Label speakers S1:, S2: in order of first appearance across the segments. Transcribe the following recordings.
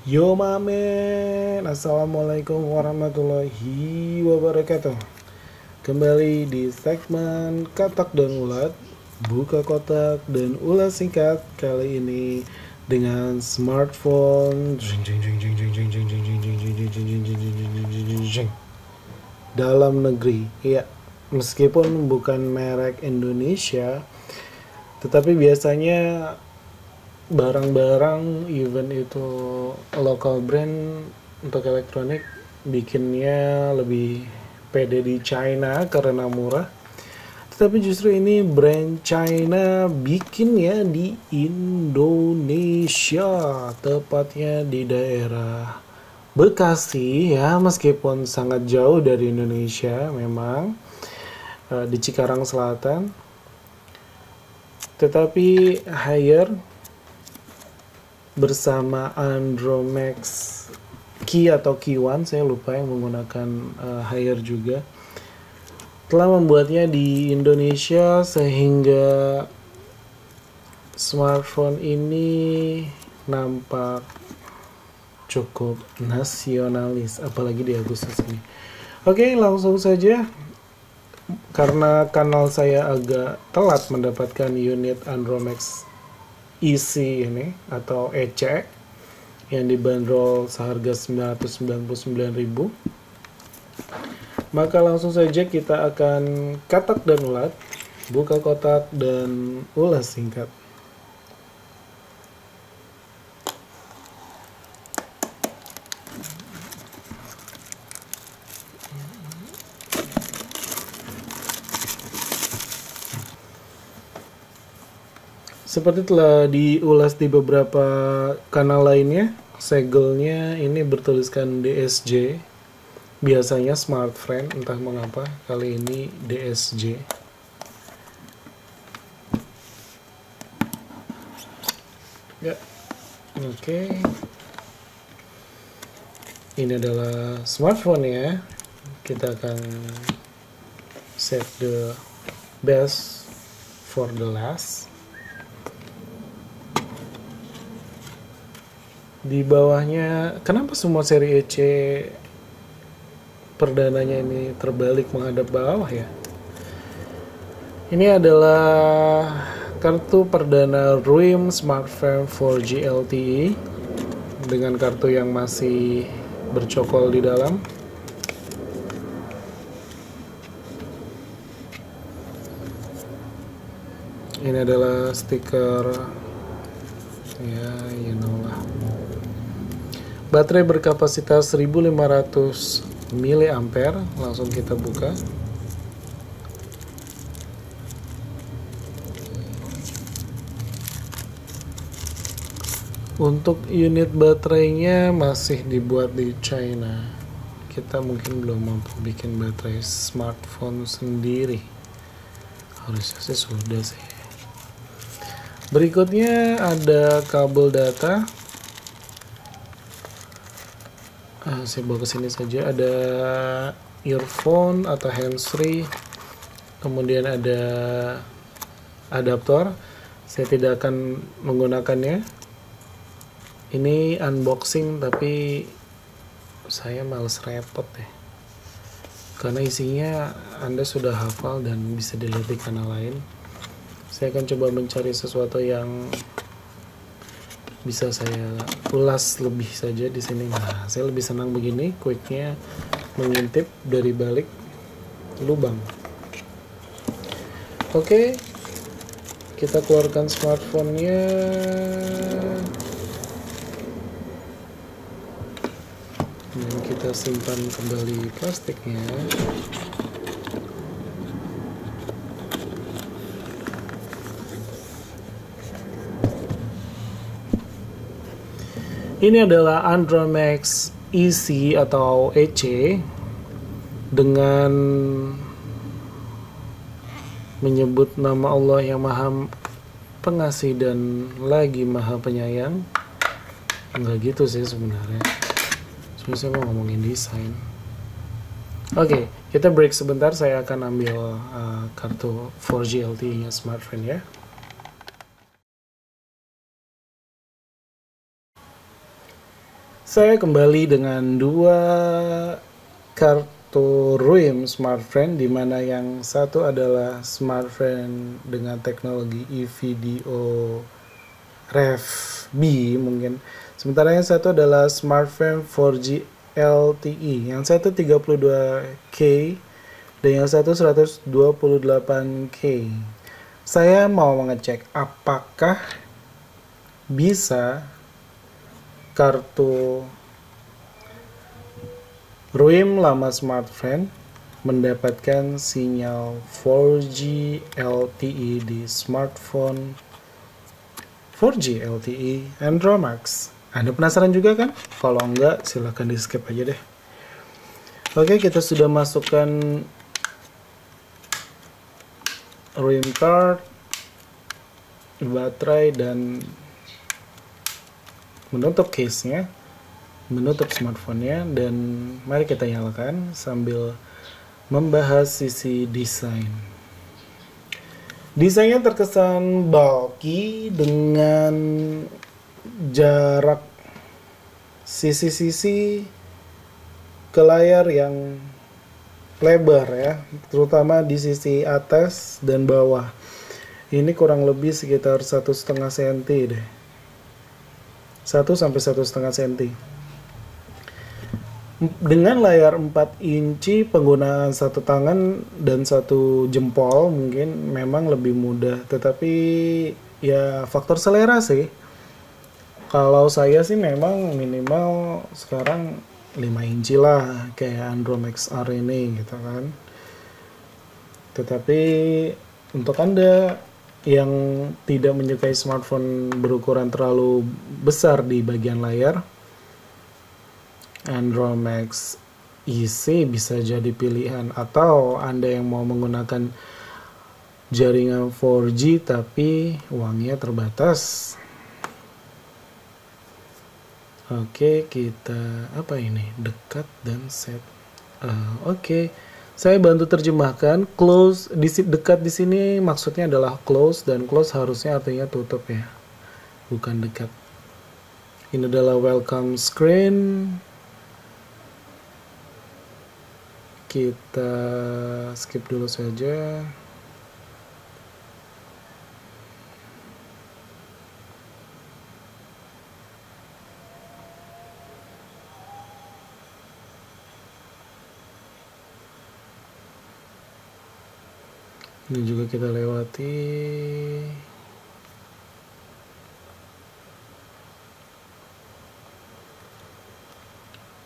S1: Yo mamen, assalamualaikum warahmatullahi wabarakatuh. Kembali di segmen Katak dan Ulat, buka kotak dan ulas singkat kali ini dengan smartphone dalam negeri. Ya, meskipun bukan merek Indonesia, tetapi biasanya barang-barang event itu local brand untuk elektronik bikinnya lebih pede di China karena murah, tetapi justru ini brand China bikinnya di Indonesia, tepatnya di daerah Bekasi ya, meskipun sangat jauh dari Indonesia memang, di Cikarang Selatan, tetapi Haier bersama Andromax Key atau Key1, saya lupa, yang menggunakan Haier juga, telah membuatnya di Indonesia sehingga smartphone ini nampak cukup nasionalis, apalagi di Agustus ini. Oke, langsung saja. Karena kanal saya agak telat mendapatkan unit Andromax EC ini atau EC yang dibanderol seharga 999.000, maka langsung saja kita akan katak dan ulat, buka kotak dan ulas singkat. Seperti telah diulas di beberapa kanal lainnya, segelnya ini bertuliskan DSJ. Biasanya Smart Friend, entah mengapa kali ini DSJ. Ya, oke. Ini adalah smartphone ya. Kita akan set the best for the last. Di bawahnya, kenapa semua seri EC perdananya ini terbalik menghadap bawah ya? Ini adalah kartu perdana RIM Smartphone 4G LTE dengan kartu yang masih bercokol di dalam. Ini adalah stiker, ya, you know lah. Baterai berkapasitas 1500 mAh. Langsung kita buka. Untuk unit baterainya masih dibuat di China. Kita mungkin belum mampu bikin baterai smartphone sendiri. Harusnya sih sudah sih. Berikutnya ada kabel data. Saya bawa ke sini saja. Ada earphone atau handsfree, kemudian ada adaptor. Saya tidak akan menggunakannya. Ini unboxing, tapi saya males repot deh, karena isinya Anda sudah hafal dan bisa dilihat di kanal lain. Saya akan coba mencari sesuatu yang bisa saya ulas lebih saja di sini. Nah, saya lebih senang begini, quicknya mengintip dari balik lubang. Oke, kita keluarkan smartphone-nya. Dan kita simpan kembali plastiknya. Ini adalah Andromax EC atau EC dengan menyebut nama Allah yang Maha Pengasih dan lagi Maha Penyayang. Enggak gitu sih sebenarnya. Sebenarnya saya mau ngomongin desain. Oke, kita break sebentar. Saya akan ambil kartu 4G LTE-nya smartphone ya. Saya kembali dengan dua kartu ROM smartphone, di mana yang satu adalah smartphone dengan teknologi eVideo Rev B mungkin. Sementara yang satu adalah smartphone 4G LTE. Yang satu 32K dan yang satu 128K. Saya mau mengecek apakah bisa kartu ROM lama smartphone mendapatkan sinyal 4G LTE di smartphone 4G LTE Android Max. Anda penasaran juga kan? Kalau enggak, silahkan di skip aja deh. Oke, kita sudah masukkan ROM card, baterai, dan menutup case-nya, menutup smartphone-nya, dan mari kita nyalakan sambil membahas sisi desain. Desainnya terkesan bulky dengan jarak sisi-sisi ke layar yang lebar ya, terutama di sisi atas dan bawah. Ini kurang lebih sekitar 1,5 cm deh. 1 sampai 1,5 cm. Dengan layar 4 inci, penggunaan satu tangan dan satu jempol mungkin memang lebih mudah, tetapi ya faktor selera sih. Kalau saya sih memang minimal sekarang 5 inci lah, kayak Android Max R ini gitu kan. Tetapi untuk Anda yang tidak menyukai smartphone berukuran terlalu besar di bagian layar, Android Max EC bisa jadi pilihan. Atau Anda yang mau menggunakan jaringan 4G tapi uangnya terbatas. Oke, kita apa ini? Dekat dan set. Oke. Saya bantu terjemahkan. Close dekat di sini maksudnya adalah close, dan close harusnya artinya tutup ya, bukan dekat. Ini adalah welcome screen. Kita skip dulu saja. Ini juga kita lewati.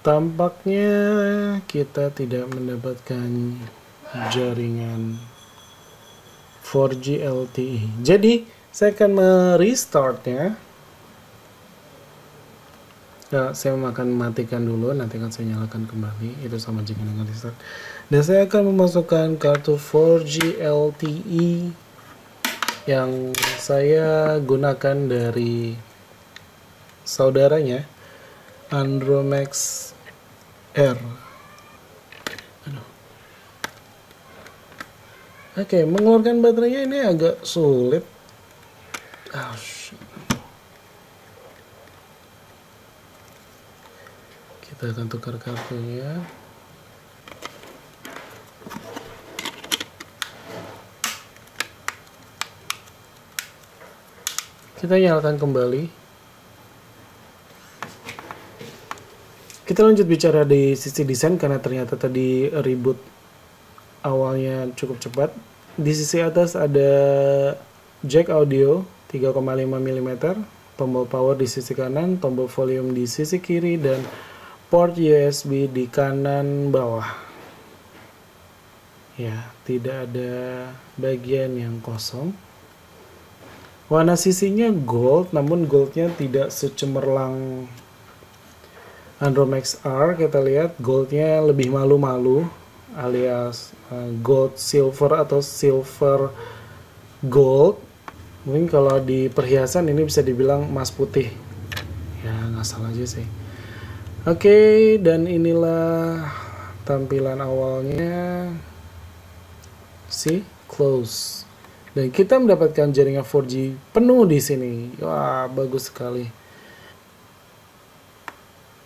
S1: Tampaknya kita tidak mendapatkan jaringan 4G LTE. Jadi saya akan merestartnya. Ya, saya akan matikan dulu, nanti akan saya nyalakan kembali. Itu sama jika dengan restart. Dan saya akan memasukkan kartu 4G LTE yang saya gunakan dari saudaranya, Android Max R. Oke, mengeluarkan baterainya ini agak sulit. Kita akan tukar kartunya. Kita nyalakan kembali. Kita lanjut bicara di sisi desain, karena ternyata tadi reboot awalnya cukup cepat. Di sisi atas ada jack audio 3,5 mm, tombol power di sisi kanan, tombol volume di sisi kiri, dan port USB di kanan bawah. Ya, tidak ada bagian yang kosong. Warna sisinya gold, namun goldnya tidak secemerlang Android Max R. Kita lihat goldnya lebih malu-malu, alias gold silver atau silver gold. Mungkin kalau di perhiasan ini bisa dibilang emas putih. Ya, nggak salah aja sih. Oke, dan inilah tampilan awalnya. See, close. Dan kita mendapatkan jaringan 4G penuh di sini. Wah, bagus sekali.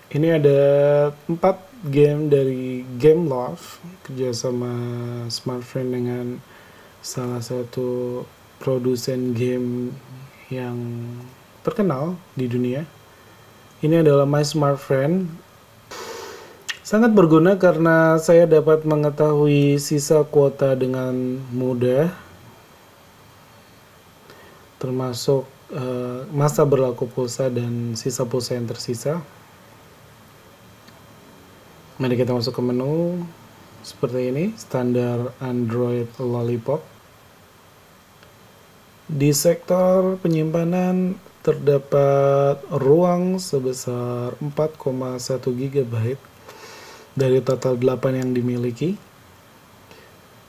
S1: Ini ada 4 game dari Gameloft kerjasama Smartfren dengan salah satu produsen game yang terkenal di dunia. Ini adalah My Smartfren. Sangat berguna karena saya dapat mengetahui sisa kuota dengan mudah, termasuk masa berlaku pulsa dan sisa pulsa yang tersisa. Mari kita masuk ke menu seperti ini, standar Android Lollipop. Di sektor penyimpanan terdapat ruang sebesar 4,1 GB dari total 8 yang dimiliki.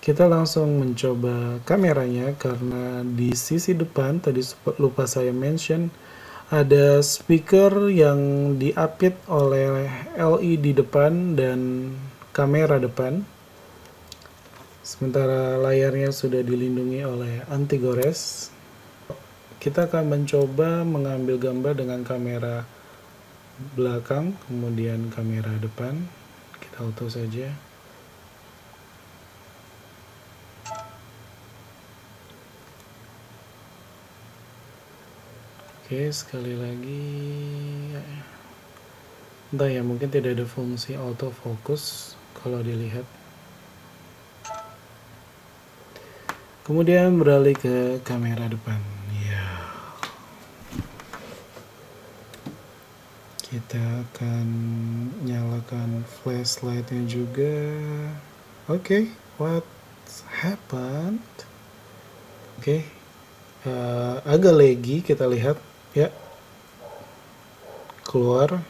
S1: Kita langsung mencoba kameranya karena di sisi depan tadi lupa saya mention ada speaker yang diapit oleh LED depan dan kamera depan. Sementara layarnya sudah dilindungi oleh anti gores. Kita akan mencoba mengambil gambar dengan kamera belakang, kemudian kamera depan. Kita auto saja. Oke, sekali lagi. Entah ya, mungkin tidak ada fungsi autofocus kalau dilihat. Kemudian beralih ke kamera depan. Ya. Kita akan nyalakan flashlightnya juga. Oke, what's happened? Oke, agak laggy kita lihat. Ya, keluar,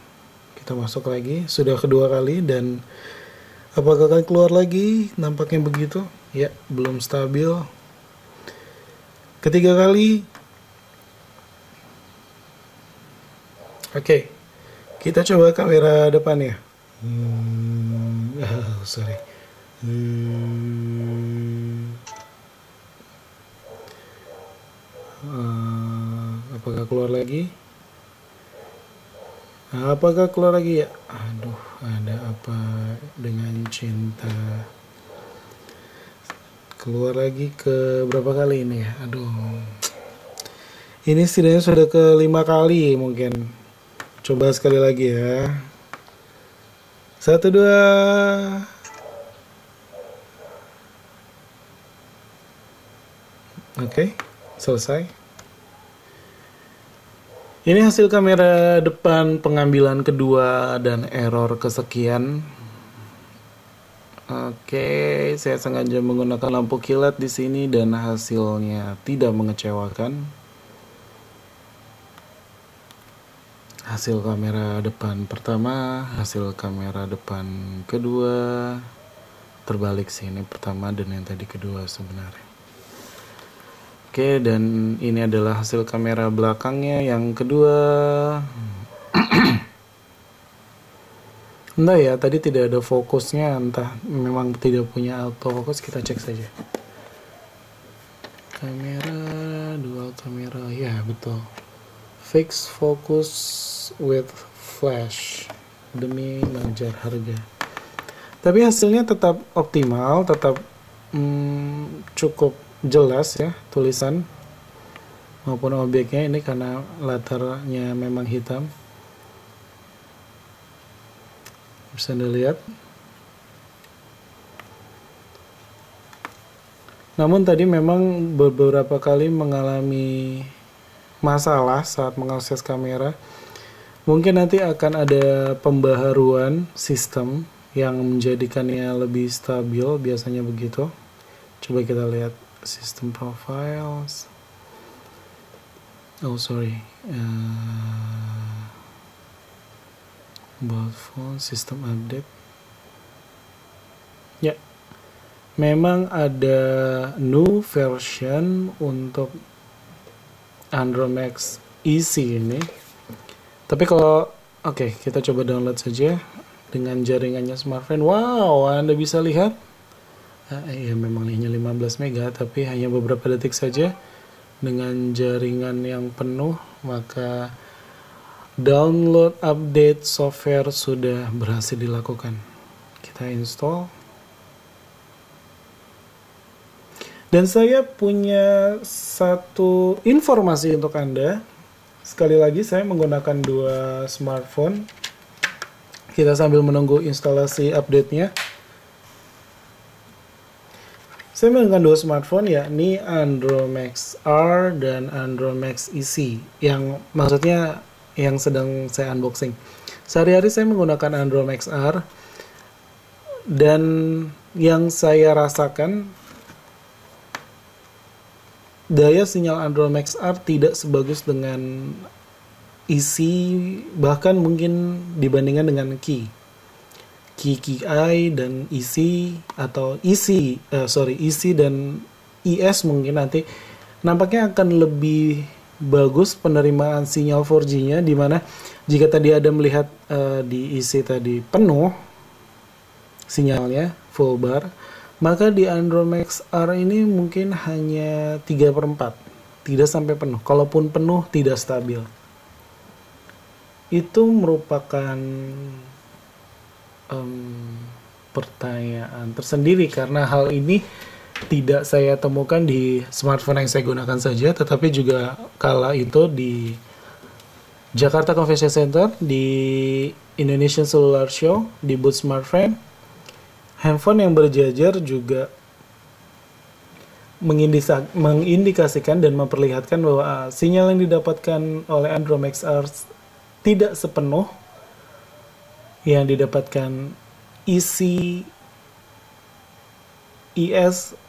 S1: kita masuk lagi, sudah kedua kali, dan apakah akan keluar lagi? Nampaknya begitu. Ya, belum stabil. Ketiga kali. Oke, kita coba kamera depan ya. Sorry. Apakah keluar lagi? Apakah keluar lagi ya? Aduh, ada apa dengan cinta? Keluar lagi ke berapa kali ini ya? Aduh. Ini setidaknya sudah ke 5 kali mungkin. Coba sekali lagi ya. 1, 2. Oke, selesai. Ini hasil kamera depan pengambilan kedua dan error kesekian. Oke, saya sengaja menggunakan lampu kilat di sini dan hasilnya tidak mengecewakan. Hasil kamera depan pertama, hasil kamera depan kedua, terbalik sih, ini pertama dan yang tadi kedua sebenarnya. Oke, dan ini adalah hasil kamera belakangnya yang kedua. Entah ya, tadi tidak ada fokusnya, entah memang tidak punya autofocus, kita cek saja. Kamera, dual kamera, ya betul. Fix focus with flash demi mengejar harga. Tapi hasilnya tetap optimal, tetap cukup jelas ya tulisan maupun objeknya ini karena latarnya memang hitam. Bisa dilihat. Namun tadi memang beberapa kali mengalami masalah saat mengakses kamera. Mungkin nanti akan ada pembaharuan sistem yang menjadikannya lebih stabil, biasanya begitu. Coba kita lihat system profiles. Oh sorry, about phone system update. Ya, memang ada new version untuk Android Max EC ini. Tapi kalau oke, kita coba download saja dengan jaringannya Smartfren. Wow, Anda bisa lihat. Ya memang hanya 15 mega, tapi hanya beberapa detik saja dengan jaringan yang penuh, maka Download update software sudah berhasil dilakukan. Kita install. Dan saya punya satu informasi untuk Anda. Sekali lagi saya menggunakan dua smartphone. Kita sambil menunggu instalasi update-nya. Saya menggunakan dua smartphone, yakni Andromax R dan Andromax EC, yang maksudnya yang sedang saya unboxing. Sehari-hari saya menggunakan Andromax R, dan yang saya rasakan, daya sinyal Andromax R tidak sebagus dengan EC, bahkan mungkin dibandingkan dengan Qi dan EC, atau EC dan ES mungkin nanti nampaknya akan lebih bagus penerimaan sinyal 4G-nya, dimana jika tadi ada melihat di EC tadi penuh sinyalnya full bar, maka di Andromax R ini mungkin hanya 3/4, tidak sampai penuh. Kalaupun penuh tidak stabil. Itu merupakan pertanyaan tersendiri, karena hal ini tidak saya temukan di smartphone yang saya gunakan saja, tetapi juga kala itu di Jakarta Convention Center, di Indonesian Cellular Show, di booth smartphone, handphone yang berjajar juga mengindikasikan dan memperlihatkan bahwa sinyal yang didapatkan oleh Andromax R tidak sepenuh yang didapatkan EC, ES,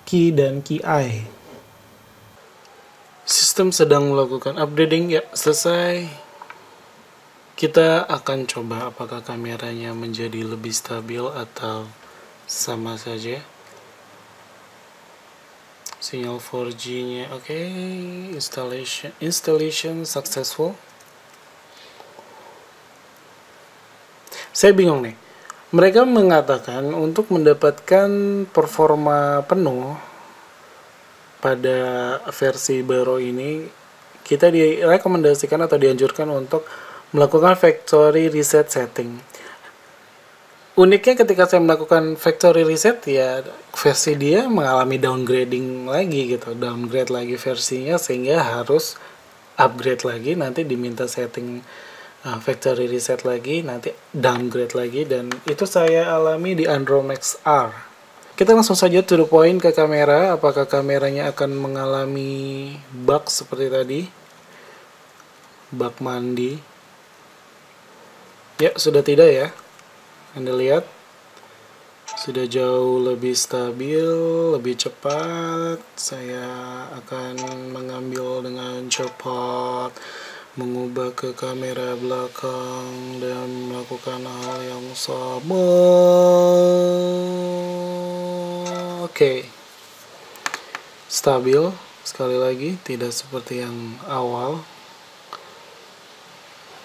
S1: Qi, dan Qi. Sistem sedang melakukan updating, ya selesai. Kita akan coba apakah kameranya menjadi lebih stabil atau sama saja. Sinyal 4G-nya oke. Installation successful. Saya bingung nih. Mereka mengatakan untuk mendapatkan performa penuh pada versi baru ini, kita direkomendasikan atau dianjurkan untuk melakukan factory reset setting. Uniknya ketika saya melakukan factory reset, ya versi dia mengalami downgrading lagi gitu, downgrade lagi versinya, sehingga harus upgrade lagi, nanti diminta setting factory reset lagi, nanti downgrade lagi, dan itu saya alami di Andromax R. Kita langsung saja to the point ke kamera. Apakah kameranya akan mengalami bug seperti tadi, bug mandi? Ya, sudah tidak ya. Anda lihat sudah jauh lebih stabil, lebih cepat. Saya akan mengambil dengan cepat, mengubah ke kamera belakang dan melakukan hal yang sama. Oke. Stabil, sekali lagi tidak seperti yang awal.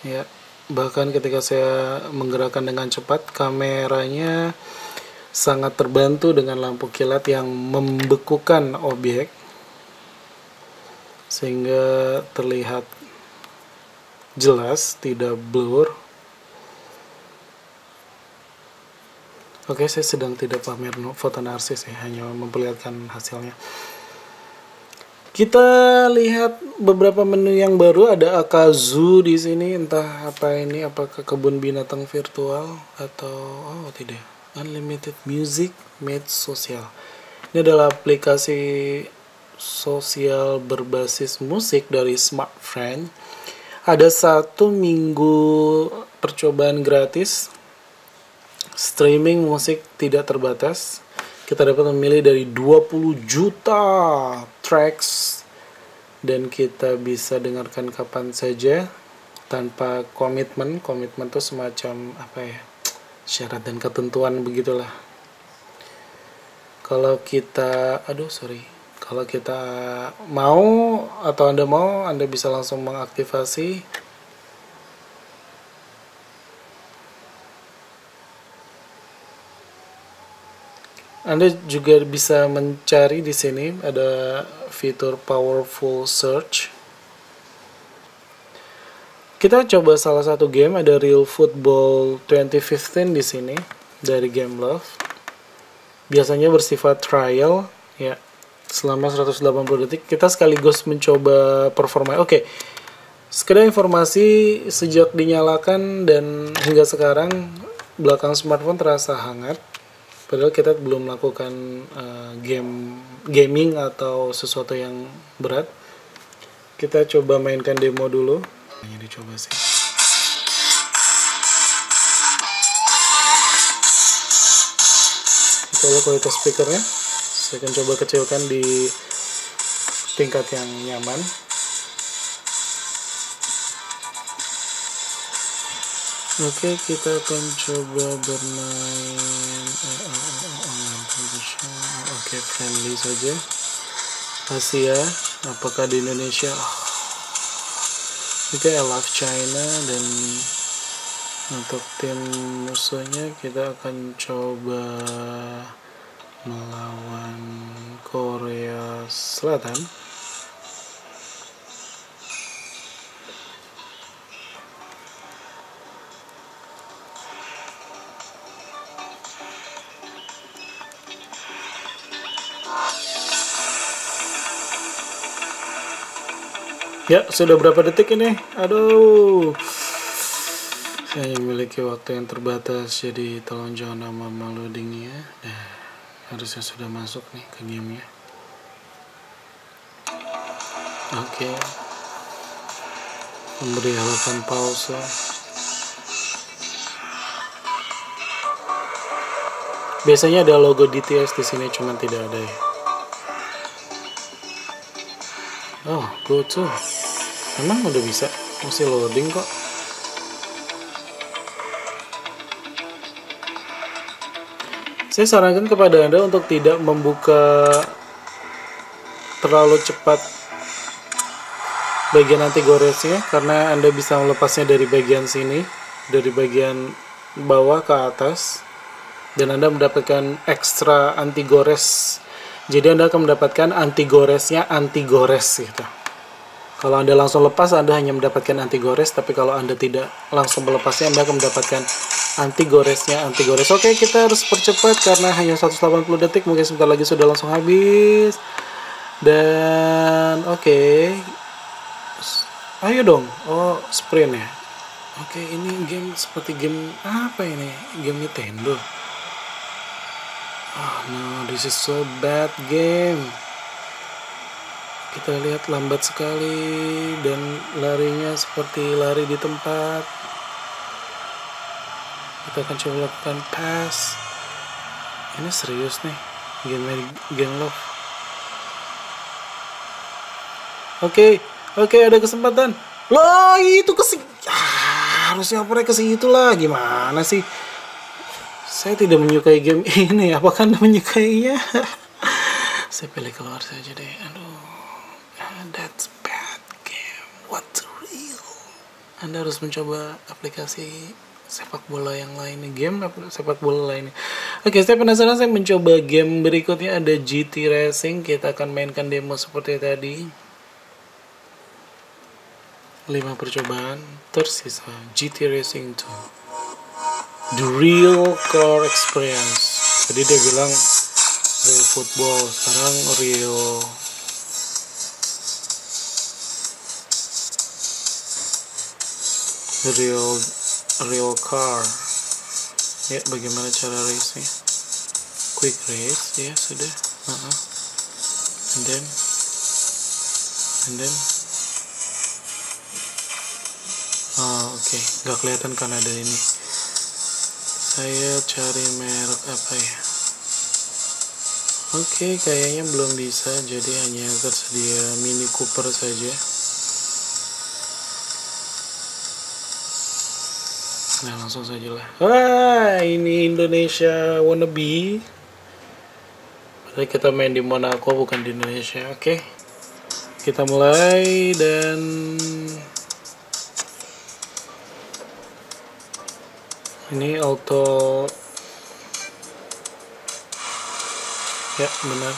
S1: Ya, bahkan ketika saya menggerakkan dengan cepat, kameranya sangat terbantu dengan lampu kilat yang membekukan objek sehingga terlihat jelas, tidak blur. Oke, saya sedang tidak pamer foto narsis ya, hanya memperlihatkan hasilnya. Kita lihat beberapa menu yang baru. Ada Akazu di sini, entah apa ini, apakah kebun binatang virtual atau tidak. Unlimited Music Made Social. Ini adalah aplikasi sosial berbasis musik dari Smartfriend. Ada 1 minggu percobaan gratis, streaming musik tidak terbatas. Kita dapat memilih dari 20 juta tracks, dan kita bisa dengarkan kapan saja tanpa komitmen. Komitmen itu semacam syarat dan ketentuan begitulah. Kalau kita kalau kita mau, atau Anda mau, Anda bisa langsung mengaktifasi. Anda juga bisa mencari di sini, ada fitur powerful search. Kita coba salah satu game, ada Real Football 2015 di sini dari Game Love. Biasanya bersifat trial ya, selama 180 detik. Kita sekaligus mencoba performa. Oke. Sekedar informasi, sejak dinyalakan dan hingga sekarang belakang smartphone terasa hangat. Padahal kita belum melakukan gaming atau sesuatu yang berat. Kita coba mainkan demo dulu. Ini dicoba sih. Kita lihat kualitas speakernya. Saya akan coba kecilkan di tingkat yang nyaman. Oke, kita akan coba bermain online competition. Oke, friendly saja. Asia, apakah di Indonesia? Oke, I love China. Dan untuk tim musuhnya kita akan coba melawan Korea Selatan. Ya, sudah berapa detik ini? Aduh. Saya memiliki waktu yang terbatas, jadi tolong jangan lama loadingnya. Nah, harusnya sudah masuk nih ke gamenya. Oke. Memberi halaman pause. Biasanya ada logo DTS di sini, cuman tidak ada ya. Oh, go to. Emang udah bisa? Masih loading kok. Saya sarankan kepada Anda untuk tidak membuka terlalu cepat bagian anti goresnya, karena Anda bisa melepasnya dari bagian sini, dari bagian bawah ke atas, dan Anda mendapatkan ekstra anti gores. Jadi Anda akan mendapatkan anti goresnya anti gores gitu. Kalau Anda langsung lepas, Anda hanya mendapatkan anti gores, tapi kalau Anda tidak langsung melepasnya, Anda akan mendapatkan anti goresnya anti gores. Oke, kita harus percepat karena hanya 180 detik, mungkin sebentar lagi sudah langsung habis. Dan oke. Ayo dong. Oh, sprint ya. Oke, ini game seperti game apa ini? Game Nintendo. Oh no, this is so bad game. Kita lihat lambat sekali dan larinya seperti lari di tempat. Kita akan coba lakukan pass. Ini serius nih, game love. Oke, ada kesempatan. Loh, itu harusnya opernya ke situ lah. Gimana sih? Saya tidak menyukai game ini. Apakah Anda menyukainya? Saya pilih keluar saja deh. Aduh. That's bad game. What's real? Anda harus mencoba aplikasi sepak bola yang lainnya, game sepak bola lainnya. Oke, saya penasaran, saya mencoba game berikutnya, ada GT Racing. Kita akan mainkan demo seperti tadi. 5 percobaan tersisa. GT Racing 2, the real car experience. Jadi dia bilang real football, sekarang real car. Ya, bagaimana cara race-nya? Quick race, ya sudah. And then oke. Gak kelihatan kan ada ini. Saya cari merek apa ya? Oke, kayaknya belum bisa, jadi hanya tersedia Mini Cooper saja. Nah, langsung saja lah. Ini Indonesia wannabe. Padahal kita main di Monaco, bukan di Indonesia. Oke, kita mulai. Dan ini auto. Ya, benar.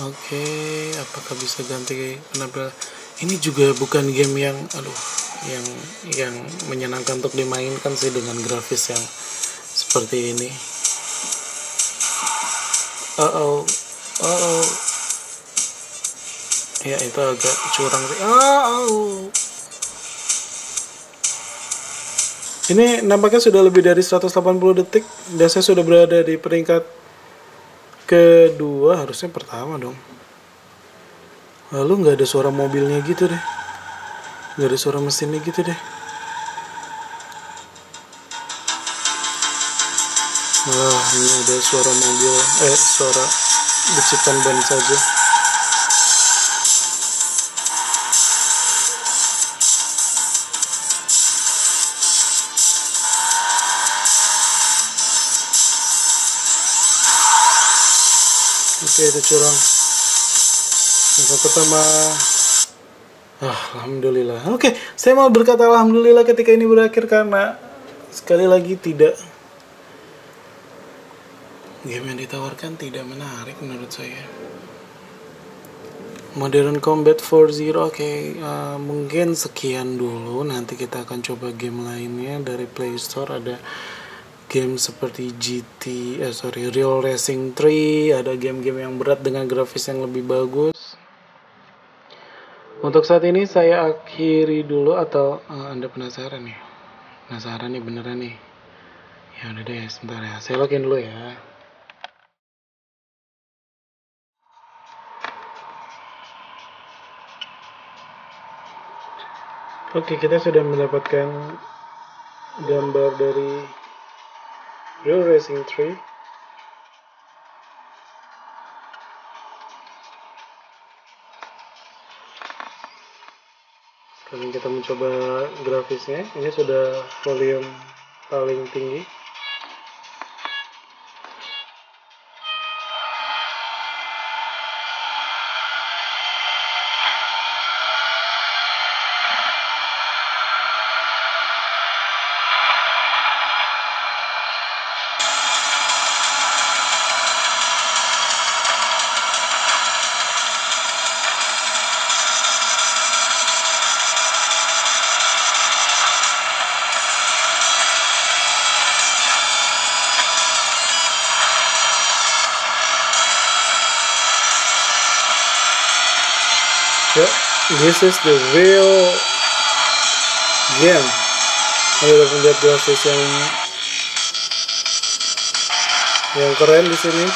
S1: Oke, apakah bisa ganti penampilan? Ini juga bukan game yang yang menyenangkan untuk dimainkan sih dengan grafis yang seperti ini. Ya itu agak curang sih. Ini nampaknya sudah lebih dari 180 detik dan saya sudah berada di peringkat kedua, harusnya pertama dong. Lalu nggak ada suara mobilnya gitu deh, nggak ada suara mesinnya gitu deh. Malah ini ada suara mobil, suara decitan ban saja. Oke, itu curang. Yang pertama, alhamdulillah. Oke, saya mau berkata alhamdulillah ketika ini berakhir karena sekali lagi game yang ditawarkan tidak menarik menurut saya. Modern Combat 4.0, oke, mungkin sekian dulu. Nanti kita akan coba game lainnya dari Play Store. Ada game seperti Real Racing 3, ada game-game yang berat dengan grafis yang lebih bagus. Untuk saat ini saya akhiri dulu, atau Anda penasaran nih? Penasaran nih beneran nih? Ya udah deh, sebentar ya. Saya login dulu ya. Oke, kita sudah mendapatkan gambar dari Real Racing 3. Sekarang kita mencoba grafisnya. Ini sudah volume paling tinggi. Yeah, this is the real game. Anda dapat melihat grafis yang keren di sini.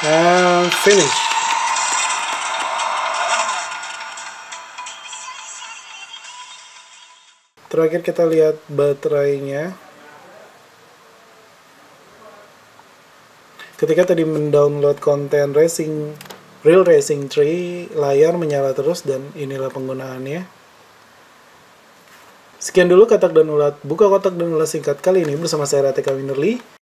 S1: And finish. Terakhir kita lihat baterainya. Ketika tadi mendownload konten Real Racing 3, layar menyala terus dan inilah penggunaannya. Sekian dulu Kotak dan Ulat. Buka kotak dan ulat singkat kali ini bersama saya Ratika Winnerly.